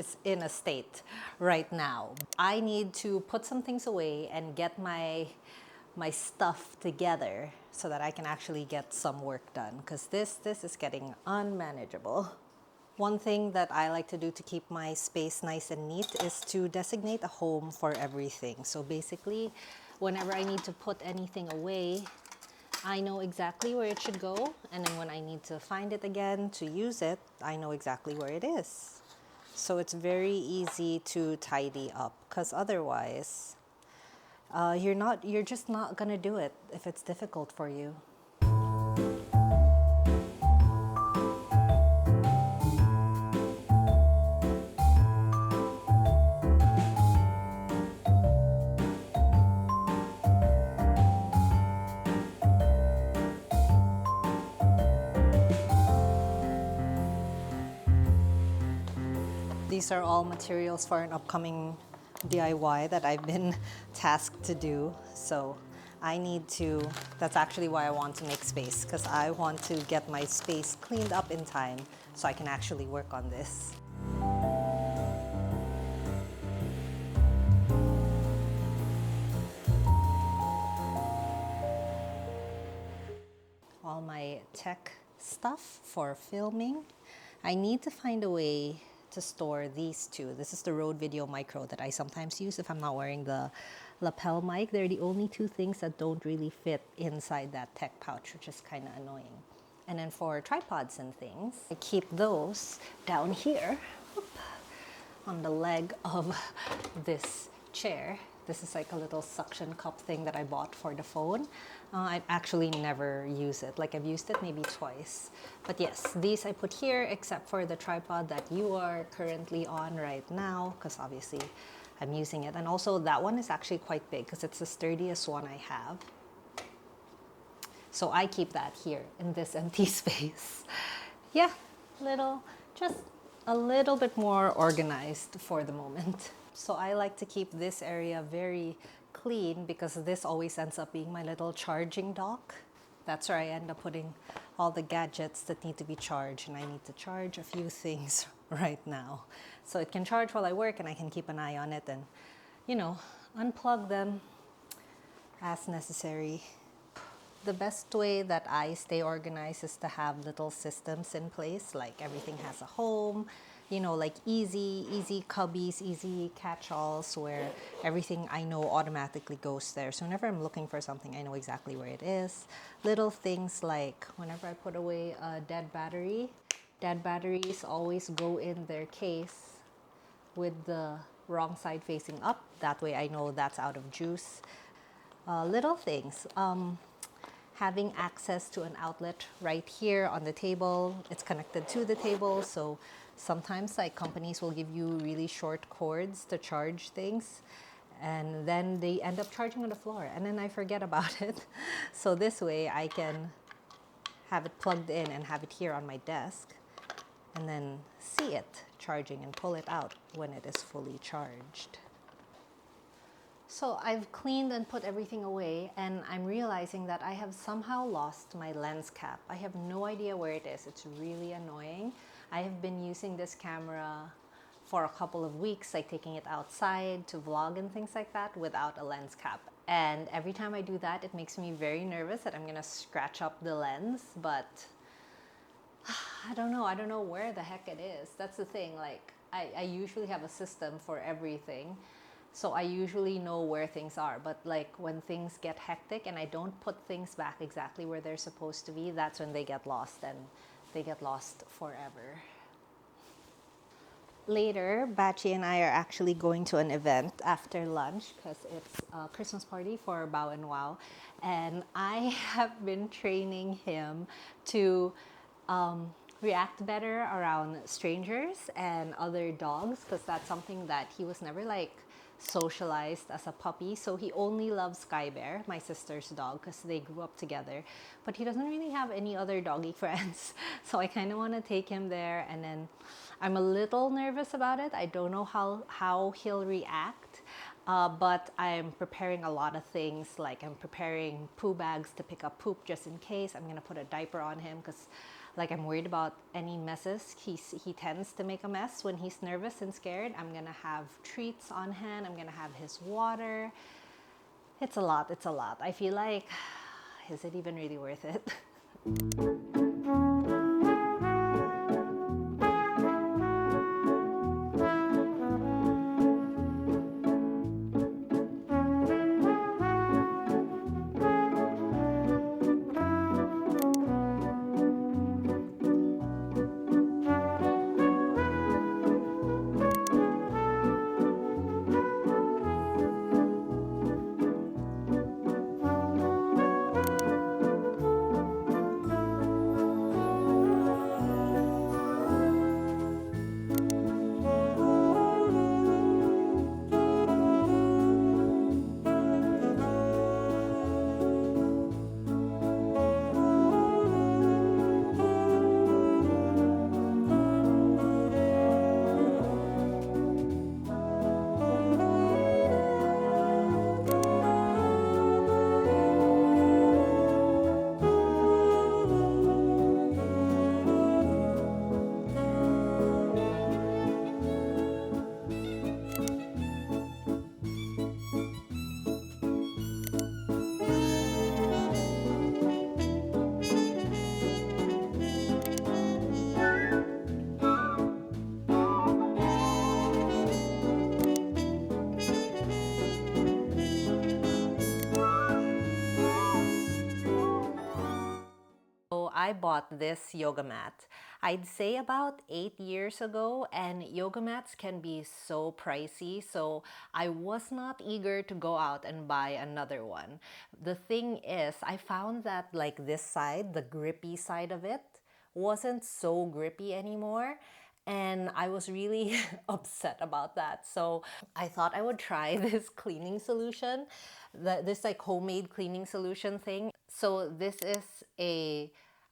is in a state right now. I need to put some things away and get my stuff together so that I can actually get some work done, because this is getting unmanageable. One thing that I like to do to keep my space nice and neat is to designate a home for everything. So basically, whenever I need to put anything away, I know exactly where it should go, and then when I need to find it again to use it, I know exactly where it is. So it's very easy to tidy up, because otherwise, you're just not gonna do it if it's difficult for you. These are all materials for an upcoming DIY that I've been tasked to do. So I need to, that's actually why I want to make space, because I want to get my space cleaned up in time so I can actually work on this. All my tech stuff for filming. I need to find a way to store these two. This is the Rode Video Micro that I sometimes use if I'm not wearing the lapel mic. They're the only two things that don't really fit inside that tech pouch, which is kind of annoying. And then for tripods and things, I keep those down here on the leg of this chair. This is like a little suction cup thing that I bought for the phone. I actually never use it. Like, I've used it maybe twice. But yes, these I put here except for the tripod that you are currently on right now, because obviously I'm using it. And also that one is actually quite big because it's the sturdiest one I have. So I keep that here in this empty space. Yeah, just a little bit more organized for the moment. So I like to keep this area very clean because this always ends up being my little charging dock. That's where I end up putting all the gadgets that need to be charged, and I need to charge a few things right now. So it can charge while I work and I can keep an eye on it and, unplug them as necessary. The best way that I stay organized is to have little systems in place, like everything has a home, like easy cubbies, easy catch-alls where everything I know automatically goes there. So whenever I'm looking for something, I know exactly where it is. Little things like whenever I put away a dead batteries always go in their case with the wrong side facing up. That way I know that's out of juice. Little things. Having access to an outlet right here on the table. It's connected to the table, so sometimes like companies will give you really short cords to charge things, and then they end up charging on the floor, and then I forget about it. So this way I can have it plugged in and have it here on my desk, and then see it charging and pull it out when it is fully charged. So I've cleaned and put everything away, and I'm realizing that I have somehow lost my lens cap. I have no idea where it is. It's really annoying. I have been using this camera for a couple of weeks, like taking it outside to vlog and things like that without a lens cap. And every time I do that, it makes me very nervous that I'm gonna scratch up the lens, but I don't know where the heck it is. That's the thing, like I usually have a system for everything. So I usually know where things are, but like when things get hectic and I don't put things back exactly where they're supposed to be, that's when they get lost, and they get lost forever. Later, Bachi and I are actually going to an event after lunch because it's a Christmas party for Bao and Wow. And I have been training him to react better around strangers and other dogs, because that's something that he was never like socialized as a puppy. So he only loves Sky Bear, my sister's dog, because they grew up together, but he doesn't really have any other doggy friends. So I kind of want to take him there, and then I'm a little nervous about it. I don't know how he'll react, but I'm preparing a lot of things. Like I'm preparing poo bags to pick up poop just in case. I'm gonna put a diaper on him because like I'm worried about any messes. He tends to make a mess when he's nervous and scared. I'm gonna have treats on hand. I'm gonna have his water. It's a lot. It's a lot. I feel like, is it even really worth it? So I bought this yoga mat, I'd say about 8 years ago, and yoga mats can be so pricey, so I was not eager to go out and buy another one. The thing is, I found that like this side, the grippy side of it, wasn't so grippy anymore. And I was really upset about that. So I thought I would try this cleaning solution, this like homemade cleaning solution thing. So this is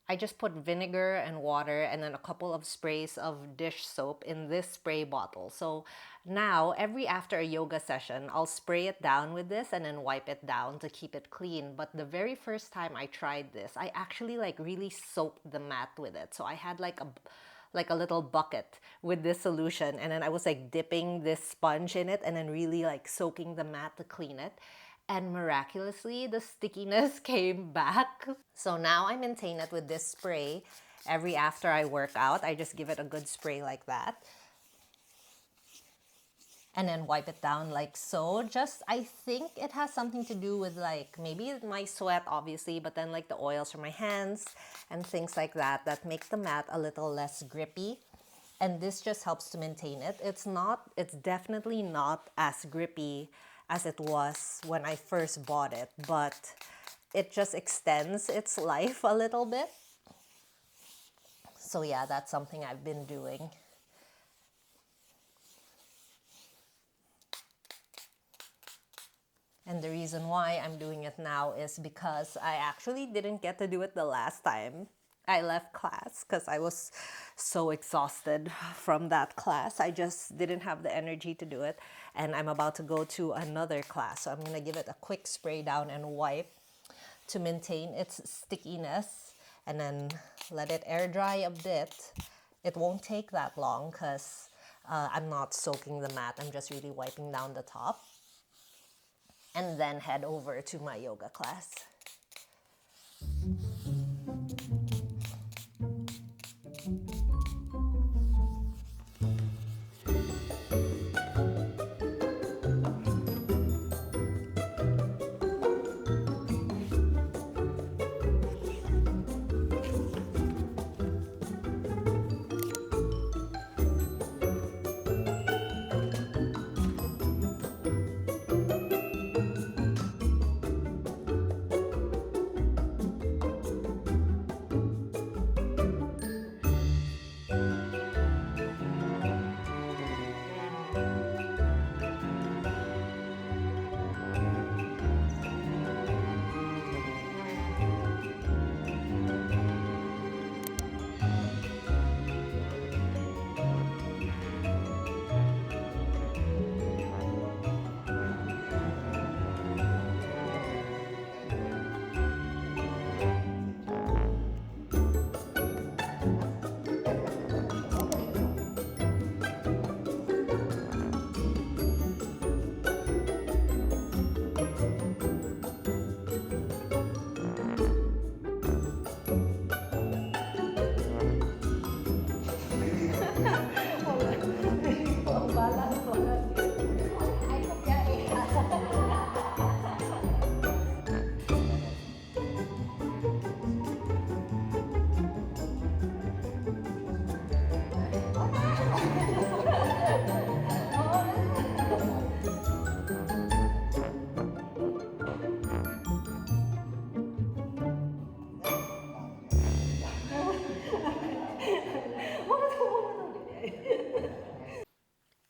I just put vinegar and water and then a couple of sprays of dish soap in this spray bottle. So now every after a yoga session, I'll spray it down with this and then wipe it down to keep it clean. But the very first time I tried this, I actually like really soaked the mat with it. So I had like a little bucket with this solution, and then I was like dipping this sponge in it and then really like soaking the mat to clean it. And miraculously, the stickiness came back. So now I maintain it with this spray every after I work out. I just give it a good spray like that. And then wipe it down like so. Just, I think it has something to do with like maybe my sweat, obviously, but then like the oils from my hands and things like that that make the mat a little less grippy. And this just helps to maintain it. It's definitely not as grippy as it was when I first bought it, but it just extends its life a little bit. So yeah, that's something I've been doing. And the reason why I'm doing it now is because I actually didn't get to do it the last time I left class because I was so exhausted from that class. I just didn't have the energy to do it. And I'm about to go to another class. So I'm going to give it a quick spray down and wipe to maintain its stickiness. And then let it air dry a bit. It won't take that long because I'm not soaking the mat. I'm just really wiping down the top. And then head over to my yoga class.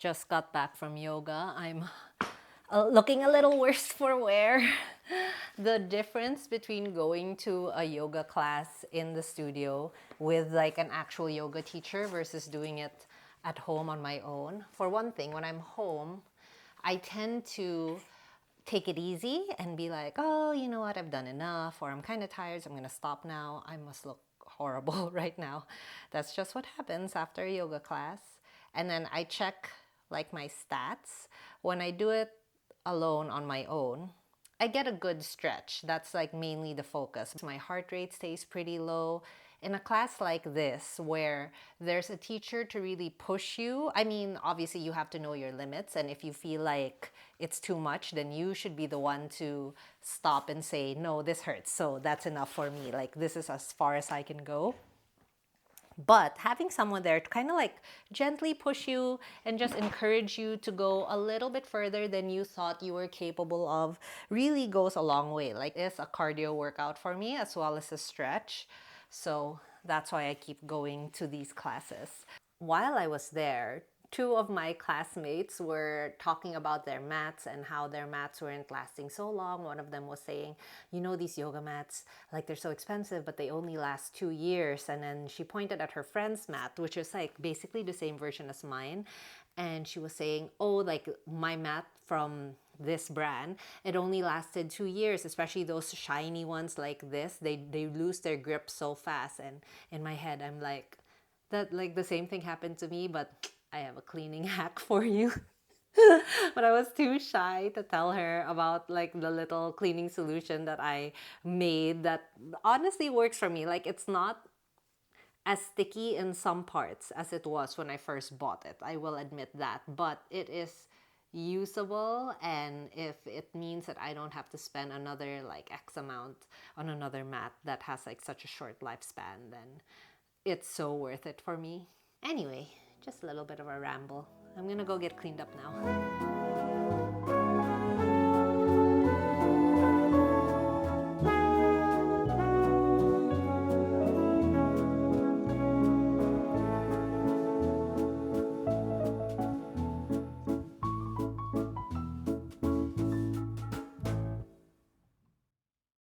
Just got back from yoga. I'm looking a little worse for wear. The difference between going to a yoga class in the studio with like an actual yoga teacher versus doing it at home on my own. For one thing, when I'm home, I tend to take it easy and be like, oh, you know what, I've done enough, or I'm kind of tired, so I'm gonna stop now. I must look horrible right now. That's just what happens after a yoga class. And then I check like my stats. When I do it alone on my own, I get a good stretch. That's like mainly the focus. My heart rate stays pretty low. In a class like this, where there's a teacher to really push you, I mean, obviously you have to know your limits, and if you feel like it's too much, then you should be the one to stop and say, no, this hurts, so that's enough for me. Like, this is as far as I can go. But having someone there to kind of like gently push you and just encourage you to go a little bit further than you thought you were capable of really goes a long way. Like, it's a cardio workout for me as well as a stretch. So that's why I keep going to these classes. While I was there, two of my classmates were talking about their mats and how their mats weren't lasting so long. One of them was saying, you know, these yoga mats, like they're so expensive, but they only last 2 years. And then she pointed at her friend's mat, which is like basically the same version as mine. And she was saying, oh, like my mat from this brand, it only lasted 2 years, especially those shiny ones like this. They lose their grip so fast. And in my head, I'm like, that like the same thing happened to me, but I have a cleaning hack for you. But I was too shy to tell her about like the little cleaning solution that I made that honestly works for me. Like, it's not as sticky in some parts as it was when I first bought it. I will admit that, but it is usable, and if it means that I don't have to spend another like X amount on another mat that has like such a short lifespan, then it's so worth it for me. Anyway, just a little bit of a ramble. I'm gonna go get cleaned up now.